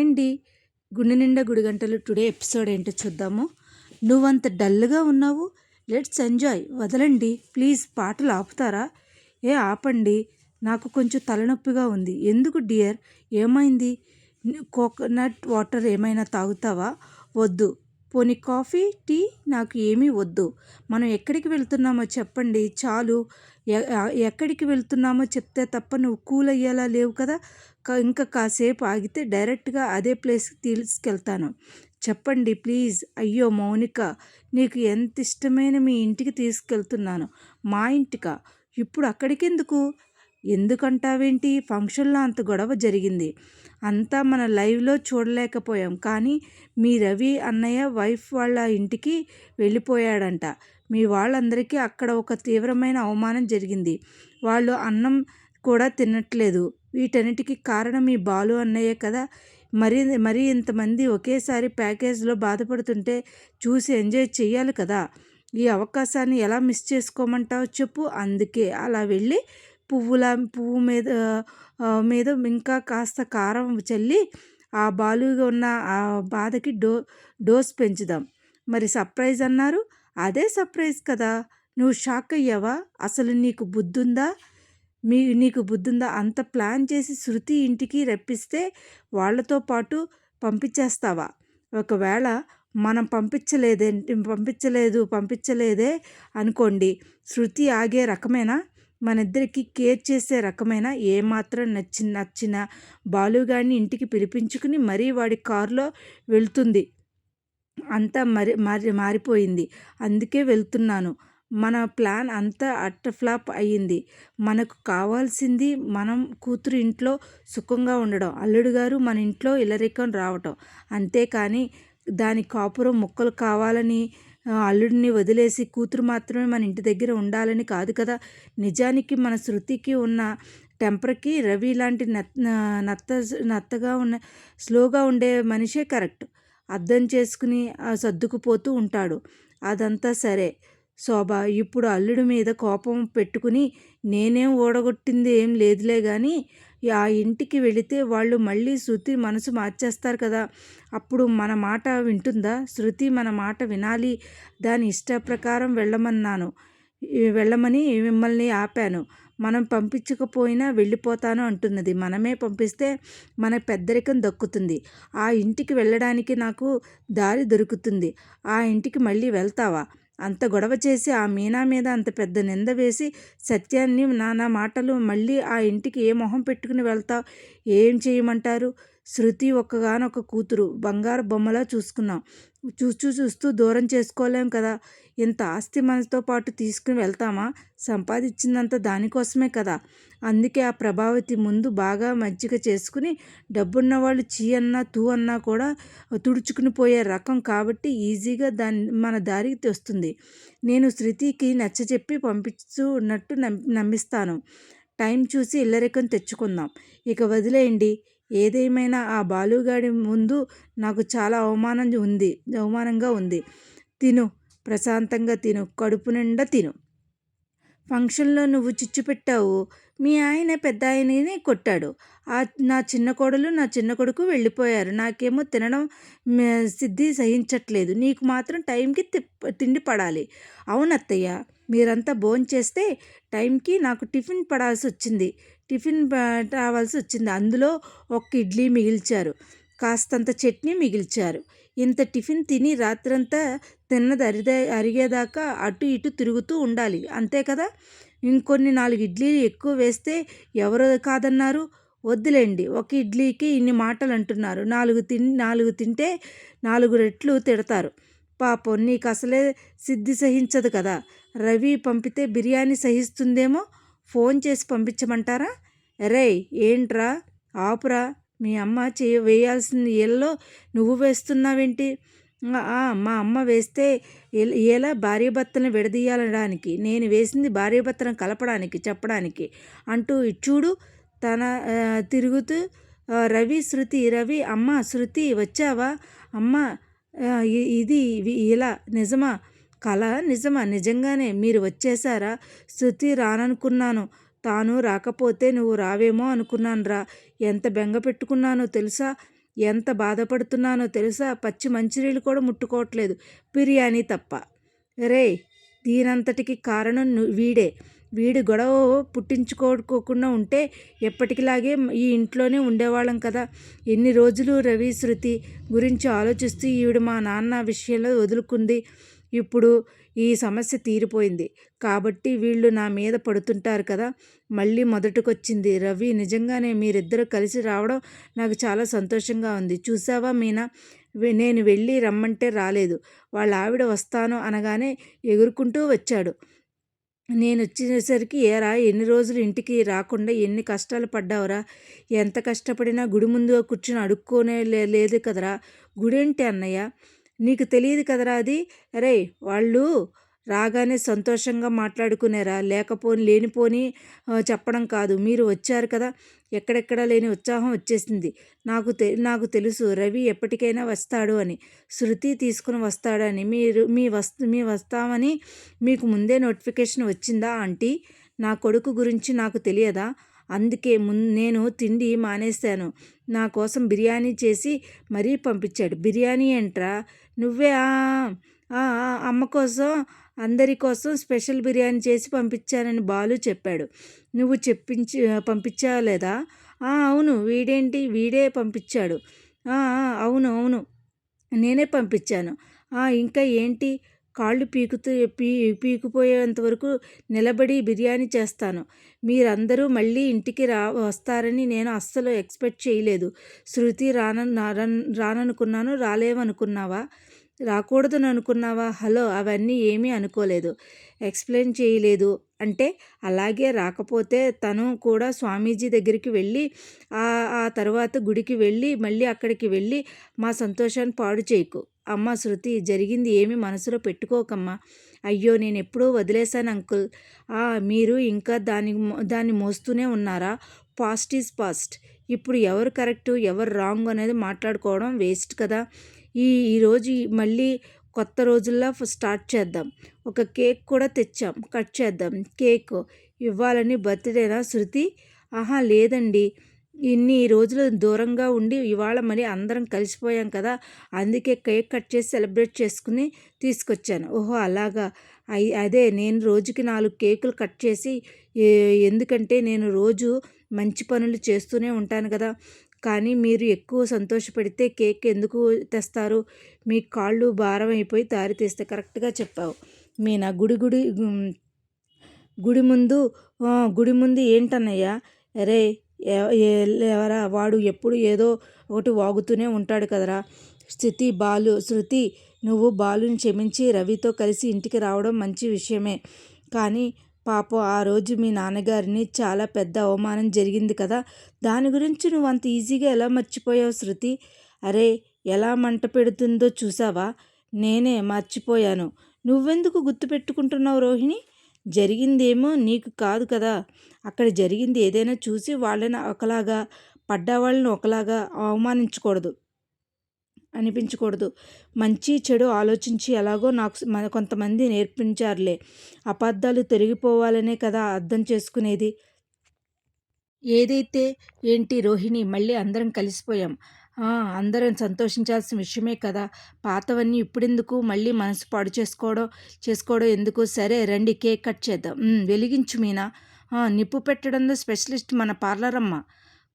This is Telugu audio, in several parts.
హాయ్ అండి. గుండె నిండా గుడిగంటలు టుడే ఎపిసోడ్ ఏంటో చూద్దాము. నువ్వంత డల్గా ఉన్నావు, లెట్స్ ఎంజాయ్. వదలండి ప్లీజ్, పాటలు ఆపుతారా? ఆపండి, నాకు కొంచెం తలనొప్పిగా ఉంది. ఎందుకు డియర్, ఏమైంది? కోకోనట్ వాటర్ ఏమైనా తాగుతావా? వద్దు. పోనీ కాఫీ, టీ? నాకు ఏమీ వద్దు. మనం ఎక్కడికి వెళ్తున్నామో చెప్పండి చాలు. ఎక్కడికి వెళ్తున్నామో చెప్తే తప్ప నువ్వు కూల్ అయ్యేలా లేవు కదా. ఇంకా కాసేపు ఆగితే డైరెక్ట్గా అదే ప్లేస్కి తీసుకెళ్తాను. చెప్పండి ప్లీజ్. అయ్యో మౌనిక, నీకు ఎంత ఇష్టమైన మీ ఇంటికి తీసుకెళ్తున్నాను. మా ఇంటికా? ఇప్పుడు అక్కడికెందుకు? ఎందుకంటావేంటి? ఫంక్షన్లో అంత గొడవ జరిగింది, అంతా మన లైవ్లో చూడలేకపోయాం. కానీ మీ రవి అన్నయ్య వైఫ్ వాళ్ళ ఇంటికి వెళ్ళిపోయాడంట. మీ వాళ్ళందరికీ అక్కడ ఒక తీవ్రమైన అవమానం జరిగింది. వాళ్ళు అన్నం కూడా తినట్లేదు. వీటన్నిటికీ కారణం మీ బాలు అన్నయ్య కదా. మరి ఇంతమంది ఒకేసారి ప్యాకేజ్లో బాధపడుతుంటే చూసి ఎంజాయ్ చెయ్యాలి కదా. ఈ అవకాశాన్ని ఎలా మిస్ చేసుకోమంటావు చెప్పు. అందుకే అలా వెళ్ళి పువ్వు మీద ఇంకా కాస్త కారం చల్లి ఆ బాలుగా ఉన్న ఆ బాధకి డోస్ పెంచుదాం. మరి సర్ప్రైజ్ అన్నారు, అదే సర్ప్రైజ్ కదా. నువ్వు షాక్ అయ్యావా? అసలు నీకు బుద్ధుందా? అంత ప్లాన్ చేసి శృతి ఇంటికి రప్పిస్తే వాళ్ళతో పాటు పంపించేస్తావా? ఒకవేళ మనం పంపించలేదే అనుకోండి, శృతి ఆగే రకమేనా? మనిద్దరికి కేర్ చేసే రకమైనా? ఏమాత్రం నచ్చిన బాలుగాడిని ఇంటికి పిలిపించుకుని మరీ వాడి కారులో వెళ్తుంది. అంతా మారిపోయింది. అందుకే వెళ్తున్నాను. మన ప్లాన్ అంతా ఫ్లాప్ అయ్యింది. మనకు కావాల్సింది మనం కూతురు ఇంట్లో సుఖంగా ఉండడం, అల్లుడు గారు మన ఇంట్లో ఇల్లరికం రావటం. అంతేకాని దాని కాపురం ముక్కలు కావాలని, అల్లుడిని వదిలేసి కూతురు మాత్రమే మన ఇంటి దగ్గర ఉండాలని కాదు కదా. నిజానికి మన శృతికి ఉన్న టెంపర్కి రవి లాంటి నత్తగా ఉన్న స్లోగా ఉండే మనిషే కరెక్ట్. అర్థం చేసుకుని సర్దుకుపోతూ ఉంటాడు. అదంతా సరే శోభ, ఇప్పుడు అల్లుడి మీద కోపం పెట్టుకుని నేనేం ఓడగొట్టింది ఏం లేదులే. కానీ ఆ ఇంటికి వెళితే వాళ్ళు మళ్ళీ శృతి మనసు మార్చేస్తారు కదా. అప్పుడు మన మాట వింటుందా? శృతి మన మాట వినాలి. దాని ఇష్ట ప్రకారం వెళ్ళమని మిమ్మల్ని ఆపాను. మనం పంపించకపోయినా వెళ్ళిపోతాను అంటున్నది. మనమే పంపిస్తే మన పెద్దరికం దక్కుతుంది. ఆ ఇంటికి వెళ్ళడానికి నాకు దారి దొరుకుతుంది. ఆ ఇంటికి మళ్ళీ వెళ్తావా? అంత గొడవ చేసి ఆ మీనా మీద అంత పెద్ద నింద వేసి సత్యాన్ని నానా మాటలు మళ్ళీ ఆ ఇంటికి ఏ మొహం పెట్టుకుని వెళ్తావు? ఏం చేయమంటారు? శృతి ఒక్కగానొక్క కూతురు, బంగారు బొమ్మలా చూసుకున్నాం. చూస్తూ దూరం చేసుకోలేం కదా. ఇంత ఆస్తి మనతో పాటు తీసుకుని వెళ్తామా? సంపాదించిందంతా దానికోసమే కదా. అందుకే ఆ ప్రభావతి ముందు బాగా మజ్జిగ చేసుకుని డబ్బున్న వాళ్ళు చీ అన్నా తూ అన్నా కూడా తుడుచుకుని పోయే రకం కాబట్టి ఈజీగా మన దారికి తెస్తుంది. నేను శృతికి నచ్చచెప్పి పంపిస్తున్నట్టు నమ్మిస్తాను. టైం చూసి ఇల్లరికం తెచ్చుకుందాం. ఇక వదిలేయండి. ఏదేమైనా ఆ బాలుగాడి ముందు నాకు చాలా అవమానంగా ఉంది. తిను, ప్రశాంతంగా తిను, కడుపు నిండా తిను. ఫంక్షన్లో నువ్వు చిచ్చు పెట్టావు. మీ ఆయన పెద్ద ఆయనని కొట్టాడు. నా చిన్న కోడలు నా చిన్న కొడుకు వెళ్ళిపోయారు. నాకేమో తినడం సిద్ధి సహించట్లేదు. నీకు మాత్రం టైంకి తిండి పడాలి. అవునత్తయ్య, మీరంతా భోంచేస్తే టైంకి నాకు టిఫిన్ రావాల్సి వచ్చింది. అందులో ఒక్క ఇడ్లీ మిగిల్చారు, కాస్తంత చట్నీ మిగిల్చారు. ఇంత టిఫిన్ తిని రాత్రంతా తిన్నది అరిగేదాకా అటు ఇటు తిరుగుతూ ఉండాలి, అంతే కదా. ఇంకొన్ని 4 ఇడ్లీలు ఎక్కువ వేస్తే ఎవరు కాదన్నారు? వద్దులేండి, ఒక ఇడ్లీకి ఇన్ని మాటలు అంటున్నారు. 4 తింటే 4 రెట్లు తిడతారు. పాపం నీకు అసలే సిద్ధి సహించదు కదా. రవి పంపితే బిర్యానీ సహిస్తుందేమో. ఫోన్ చేసి పంపించమంటారా? రేయ్ ఏంట్రా, ఆపురా. మీ అమ్మ వేయాల్సిన ఏళ్ళలో నువ్వు వేస్తున్నావేంటి? మా అమ్మ వేస్తే ఎలా భార్యాభర్తలను విడదీయాలడానికి, నేను వేసింది భార్యాభర్తలను కలపడానికి, చెప్పడానికి అంటూ చూడు తన తిరుగుతూ రవి అమ్మ శృతి వచ్చావా అమ్మ? ఇది ఇలా నిజమా? కళ నిజమా? నిజంగానే మీరు వచ్చేసారా? శృతి రాననుకున్నాను. తాను రాకపోతే నువ్వు రావేమో అనుకున్నాను రా. ఎంత బెంగ పెట్టుకున్నానో తెలుసా? ఎంత బాధపడుతున్నానో తెలుసా? పచ్చి మంచినీళ్ళు కూడా ముట్టుకోవట్లేదు, బిర్యానీ తప్ప. రే, దీనంతటికి కారణం వీడే. వీడు గొడవ పుట్టించుకోకుండా ఉంటే ఎప్పటికిలాగే ఈ ఇంట్లోనే ఉండేవాళ్ళం కదా. ఎన్ని రోజులు రవి శృతి గురించి ఆలోచిస్తూ ఈవిడ మా నాన్న విషయంలో వదులుకుంది. ఇప్పుడు ఈ సమస్య తీరిపోయింది కాబట్టి వీళ్ళు నా మీద పడుతుంటారు కదా. మళ్ళీ మొదటికొచ్చింది. రవి, నిజంగానే మీరిద్దరూ కలిసి రావడం నాకు చాలా సంతోషంగా ఉంది. చూసావా మీనా, నేను వెళ్ళి రమ్మంటే రాలేదు. వాళ్ళ ఆవిడ వస్తాను అనగానే ఎగురుకుంటూ వచ్చాడు. నేను వచ్చేసరికి, ఏరా ఎన్ని రోజులు ఇంటికి రాకుండా ఎన్ని కష్టాలు పడ్డావురా? ఎంత కష్టపడినా గుడి ముందు కూర్చుని అడుక్కోనే లేదు కదరా. గుడేంటి అన్నయ్య, నీకు తెలియదు కదరా అది? అరే, వాళ్ళు రాగానే సంతోషంగా మాట్లాడుకునేరా, లేనిపోని చెప్పడం కాదు. మీరు వచ్చారు కదా, ఎక్కడెక్కడా లేని ఉత్సాహం వచ్చేసింది. నాకు తెలుసు రవి ఎప్పటికైనా వస్తాడు అని, శృతి తీసుకుని వస్తాడని. మీ వస్తామని మీకు ముందే నోటిఫికేషన్ వచ్చిందా ఆంటీ? నా కొడుకు గురించి నాకు తెలియదా? అందుకే నేను తిండి మానేశాను. నా కోసం బిర్యానీ చేసి మరీ పంపించాడు. బిర్యానీ ఏంట్రా? నువ్వే అమ్మ కోసం, అందరి కోసం స్పెషల్ బిర్యానీ చేసి పంపించానని బాలు చెప్పాడు. నువ్వు పంపించావా లేదా? అవును. వీడే పంపించాడు. అవును అవును, నేనే పంపించాను. ఇంకా ఏంటి? కాళ్ళు పీకిపోయేంత వరకు నిలబడి బిర్యానీ చేస్తాను. మీరందరూ మళ్ళీ ఇంటికి వస్తారని నేను అస్సలు ఎక్స్పెక్ట్ చేయలేదు. శృతి రాననుకున్నాను. రాలేవనుకున్నావా? రాకూడదని అనుకున్నావా? హలో, అవన్నీ ఏమీ అనుకోలేదు. ఎక్స్ప్లెయిన్ చేయలేదు అంటే? అలాగే రాకపోతే తను కూడా స్వామీజీ దగ్గరికి వెళ్ళి ఆ తర్వాత గుడికి వెళ్ళి మళ్ళీ అక్కడికి వెళ్ళి మా సంతోషాన్ని పాడు చేయకు. అమ్మ శృతి, జరిగింది ఏమి మనసులో పెట్టుకోకమ్మా. అయ్యో, నేను ఎప్పుడూ వదిలేశాను అంకుల్. మీరు ఇంకా దాన్ని మోస్తూనే ఉన్నారా? Past is past. ఇప్పుడు ఎవరు కరెక్టు ఎవరు రాంగ్ అనేది మాట్లాడుకోవడం వేస్ట్ కదా. ఈరోజు మళ్ళీ కొత్త రోజుల్లో స్టార్ట్ చేద్దాం. ఒక కేక్ కూడా తెచ్చాం, కట్ చేద్దాం. కేక్ ఇవ్వాలని బర్త్డేనా శృతి? లేదండి, ఇన్ని రోజులు దూరంగా ఉండి ఇవాళ మరి అందరం కలిసిపోయాం కదా, అందుకే కేక్ కట్ చేసి సెలబ్రేట్ చేసుకుని తీసుకొచ్చాను. ఓహో అలాగా. అదే, నేను రోజుకి 4 కేకులు కట్ చేసి, ఎందుకంటే నేను రోజు మంచి పనులు చేస్తూనే ఉంటాను కదా. కానీ మీరు ఎక్కువ సంతోషపడితే కేక్ ఎందుకు తెస్తారు? మీ కాళ్ళు భారం అయిపోయి దారి తీస్తే. కరెక్ట్గా చెప్పావు మీనా. గుడి ముందు ఏంటన్నయ్యా? అరే, ఎవరా వాడు? ఎప్పుడు ఏదో ఒకటి వాగుతూనే ఉంటాడు కదరా. శృతి, నువ్వు బాలుని క్షమించి రవితో కలిసి ఇంటికి రావడం మంచి విషయమే. కానీ పాపం ఆ రోజు మీ నాన్నగారిని చాలా పెద్ద అవమానం జరిగింది కదా, దాని గురించి నువ్వు అంత ఈజీగా ఎలా మర్చిపోయావు శృతి? అరే, ఎలా మంట పెడుతుందో చూసావా? నేనే మర్చిపోయాను. నువ్వెందుకు గుర్తుపెట్టుకుంటున్నావు రోహిణి? జరిగిందేమో నీకు కాదు కదా. అక్కడ జరిగింది ఏదైనా చూసి వాళ్ళని ఒకలాగా, పడ్డవాళ్ళని ఒకలాగా అనిపించకూడదు. మంచి చెడు ఆలోచించి ఎలాగో నాకు కొంతమంది నేర్పించారులే. అబద్ధాలు తొలగిపోవాలనే కదా అర్థం చేసుకునేది. ఏదైతే ఏంటి రోహిణి, మళ్ళీ అందరం కలిసిపోయాం. అందరం సంతోషించాల్సిన విషయమే కదా. పాతవన్నీ ఇప్పుడెందుకు మళ్ళీ మనసు పాడు చేసుకోవడం ఎందుకు? సరే రండి, కేక్ కట్ చేద్దాం. వెలిగించు మీనా. నిప్పు పెట్టడంలో స్పెషలిస్ట్ మన పార్లరమ్మ.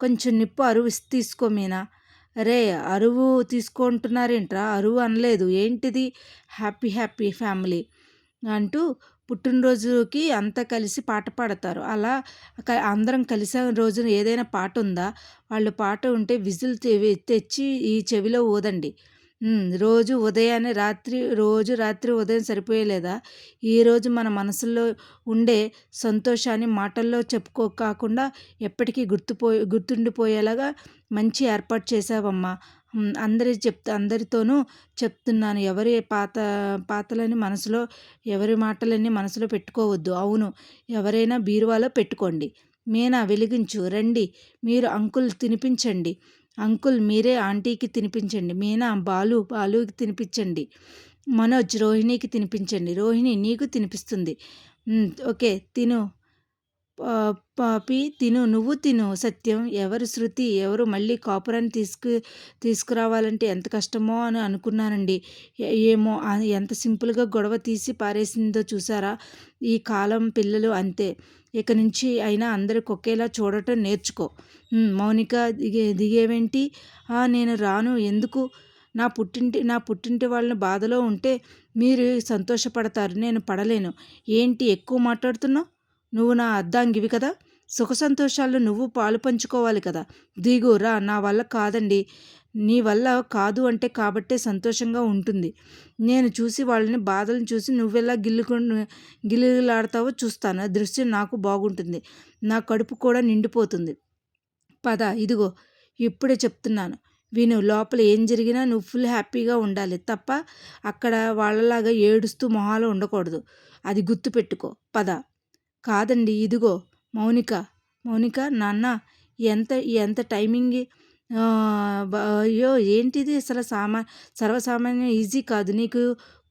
కొంచెం నిప్పు అరువు తీసుకో మీనా. అరే, అరువు తీసుకుంటున్నారేంట్రా? అరువు అనలేదు. ఏంటిది? హ్యాపీ హ్యాపీ ఫ్యామిలీ అంటూ పుట్టినరోజుకి అంతా కలిసి పాట పాడతారు. అలా అందరం కలిసే రోజున ఏదైనా పాట ఉందా? వాళ్ళు పాట ఉంటే విజిల్ తెచ్చి ఈ చెవిలో ఊదండి. రోజు రాత్రి ఉదయం సరిపోయలేదా? ఈరోజు మన మనసులో ఉండే సంతోషాన్ని మాటల్లో కాకుండా ఎప్పటికీ గుర్తుండిపోయేలాగా మంచి ఏర్పాటు చేసావమ్మా. అందరితోనూ చెప్తున్నాను, పాతలని మనసులో, ఎవరి మాటలన్నీ మనసులో పెట్టుకోవద్దు. అవును, ఎవరైనా బీరువాలో పెట్టుకోండి. మీనా, వెలిగించు. రండి, మీరు అంకుల్ తినిపించండి. అంకుల్, మీరే ఆంటీకి తినిపించండి. మీనా, బాలుకి తినిపించండి. మనోజ్, రోహిణికి తినిపించండి. రోహిణి నీకు తినిపిస్తుంది. ఓకే, తిను. పాపి తిను, నువ్వు తిను. సత్యం ఎవరు శృతి, ఎవరు మళ్ళీ కాపురాన్ని తీసుకురావాలంటే ఎంత కష్టమో అని అనుకున్నానండి. ఏమో ఎంత సింపుల్గా గొడవ తీసి పారేసిందో చూసారా. ఈ కాలం పిల్లలు అంతే. ఇక నుంచి అయినా అందరికి ఒకేలా చూడటం నేర్చుకో. మౌనిక దిగేవేంటి? నేను రాను. ఎందుకు? నా పుట్టింటి వాళ్ళని బాధలో ఉంటే మీరు సంతోషపడతారు, నేను పడలేను. ఏంటి ఎక్కువ మాట్లాడుతున్నావు? నువ్వు నా అర్ధాంగివి కదా. సుఖ సంతోషాల్లో నువ్వు పాలు పంచుకోవాలి కదా. దిగు రా. నా వల్ల కాదండి. నీ వల్ల కాదు అంటే కాబట్టే సంతోషంగా ఉంటుంది. నేను చూసి వాళ్ళని బాధలను చూసి నువ్వెలా గిల్లులాడతావో చూస్తాను. ఆ దృశ్యం నాకు బాగుంటుంది. నా కడుపు కూడా నిండిపోతుంది. పద, ఇదిగో ఇప్పుడే చెప్తున్నాను విను. లోపల ఏం జరిగినా నువ్వు ఫుల్ హ్యాపీగా ఉండాలి తప్ప అక్కడ వాళ్ళలాగా ఏడుస్తూ మొహాలు ఉండకూడదు. అది గుర్తుపెట్టుకో. పద. కాదండి, ఇదిగో మౌనిక నాన్న ఎంత ఎంత టైమింగ్. అయ్యో ఏంటిది అసలు సర్వసామాన్యం ఈజీ కాదు. నీకు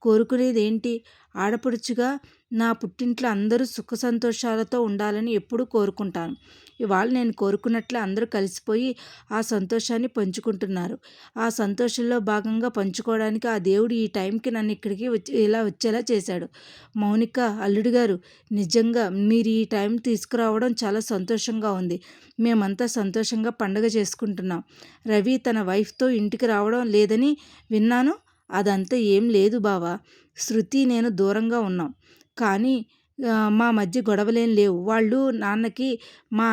కోరుకునేది ఏంటి? ఆడపడుచుగా నా పుట్టింట్లో అందరూ సుఖ సంతోషాలతో ఉండాలని ఎప్పుడూ కోరుకుంటాను. ఇవాళ నేను కోరుకున్నట్లే అందరూ కలిసిపోయి ఆ సంతోషాన్ని పంచుకుంటున్నారు. ఆ సంతోషంలో భాగంగా పంచుకోవడానికి ఆ దేవుడు ఈ టైంకి నన్ను ఇక్కడికి ఇలా వచ్చేలా చేశాడు. మౌనిక, అల్లుడు గారు, నిజంగా మీరు ఈ టైం తీసుకురావడం చాలా సంతోషంగా ఉంది. మేమంతా సంతోషంగా పండగ చేసుకుంటున్నాం. రవి తన వైఫ్తో ఇంటికి రావడం లేదని విన్నాను. అదంతా ఏం లేదు బావా. శృతి నేను దూరంగా ఉన్నాం. కానీ మా మధ్య గొడవలేం లేవు. వాళ్ళు నాన్నకి మా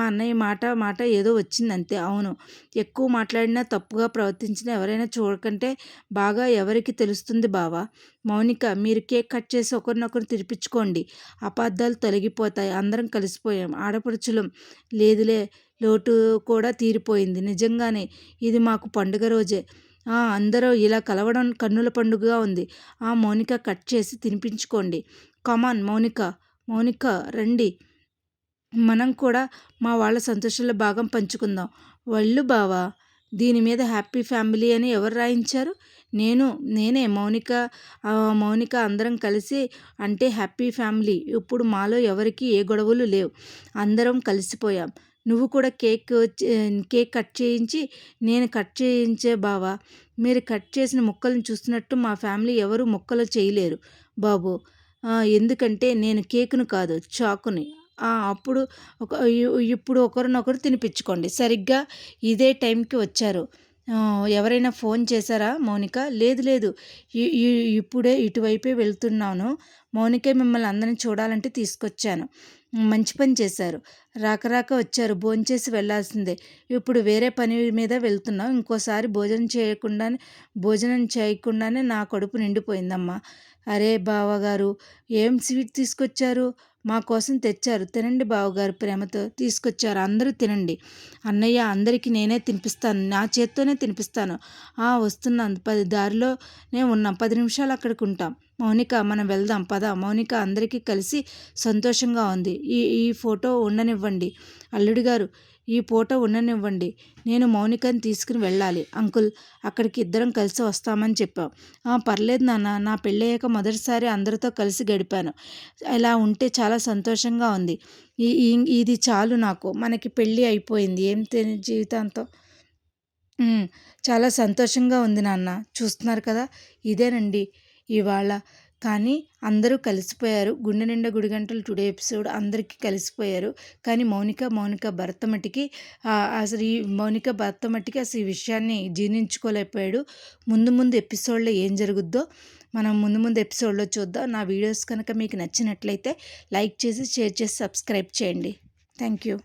అన్నయ్య మాట ఏదో వచ్చిందంతే. అవును, ఎక్కువ మాట్లాడినా తప్పుగా ప్రవర్తించినా ఎవరైనా చూడకంటే బాగా ఎవరికి తెలుస్తుంది బావా. మౌనిక, మీరు కేక్ కట్ చేసి ఒకరినొకరు తినిపించుకోండి. అపార్థాలు తొలగిపోతాయి. అందరం కలిసిపోయాం. ఆడపడుచులం లేదులే, లోటు కూడా తీరిపోయింది. నిజంగానే ఇది మాకు పండుగ రోజే. అందరూ ఇలా కలవడం కన్నుల పండుగగా ఉంది. మౌనిక, కట్ చేసి తినిపించుకోండి. కమాన్ మౌనిక రండి. మనం కూడా మా వాళ్ళ సంతోషంలో భాగం పంచుకుందాం. వెళ్ళు బావా. దీని మీద హ్యాపీ ఫ్యామిలీ అని ఎవరు రాయించారు? నేనే మౌనిక అందరం కలిసి అంటే హ్యాపీ ఫ్యామిలీ. ఇప్పుడు మాలో ఎవరికి ఏ గొడవలు లేవు. అందరం కలిసిపోయాం. నువ్వు కూడా కేక్ కట్ చేయించి నేను కట్ చేయించే బావా. మీరు కట్ చేసిన ముక్కలను చూస్తున్నట్టు మా ఫ్యామిలీ ఎవరు ముక్కలు చేయలేరు బాబు. ఎందుకంటే నేను కేకును కాదు, చాకుని. అప్పుడు ఇప్పుడు ఒకరినొకరు తినిపించుకోండి. సరిగ్గా ఇదే టైంకి వచ్చారు. ఎవరైనా ఫోన్ చేశారా మౌనిక? లేదు, ఇప్పుడే ఇటువైపే వెళ్తున్నాను. మౌనికే మిమ్మల్ని అందరిని చూడాలంటే తీసుకొచ్చాను. మంచి పని చేశారు. రాక వచ్చారు. భోంచేసి వెళ్ళాల్సిందే. ఇప్పుడు వేరే పని మీద వెళ్తున్నాం. ఇంకోసారి భోజనం చేయకుండానే నా కడుపు నిండిపోయిందమ్మా. అరే బావగారు, ఏం స్వీట్ తీసుకొచ్చారు? మా కోసం తెచ్చారు. తినండి బావగారు, ప్రేమతో తీసుకొచ్చారు. అందరూ తినండి. అన్నయ్య, అందరికీ నేనే తినిపిస్తాను. నా చేత్తోనే తినిపిస్తాను. వస్తున్నాను. దారిలోనే ఉన్నాం. 10 నిమిషాలు అక్కడికి ఉంటాం. మౌనిక, మనం వెళ్దాం పద. మౌనిక అందరికీ కలిసి సంతోషంగా ఉంది. ఈ ఫోటో ఉండనివ్వండి. అల్లుడు గారు, ఈ ఫోటో ఉండనివ్వండి. నేను మౌనికని తీసుకుని వెళ్ళాలి. అంకుల్, అక్కడికి ఇద్దరం కలిసి వస్తామని చెప్పాం. పర్లేదు నాన్న, నా పెళ్ళయ్యాక మొదటిసారి అందరితో కలిసి గడిపాను. ఇలా ఉంటే చాలా సంతోషంగా ఉంది. ఇది చాలు నాకు. మనకి పెళ్ళి అయిపోయింది. ఏం జీవితాంతం. చాలా సంతోషంగా ఉంది నాన్న. చూస్తున్నారు కదా, ఇదేనండి ఇవాళ. కానీ అందరూ కలిసిపోయారు. గుండె నిండా గుడిగంటలు టుడే ఎపిసోడ్ అందరికీ కలిసిపోయారు. కానీ మౌనిక భర్త మట్టికి అసలు అసలు ఈ విషయాన్ని జీర్ణించుకోలేకపోయాడు. ముందు ఎపిసోడ్లో ఏం జరుగుద్దో మనం ముందు ఎపిసోడ్లో చూద్దాం. నా వీడియోస్ కనుక మీకు నచ్చినట్లయితే లైక్ చేసి, షేర్ చేసి, సబ్స్క్రైబ్ చేయండి. Thank you.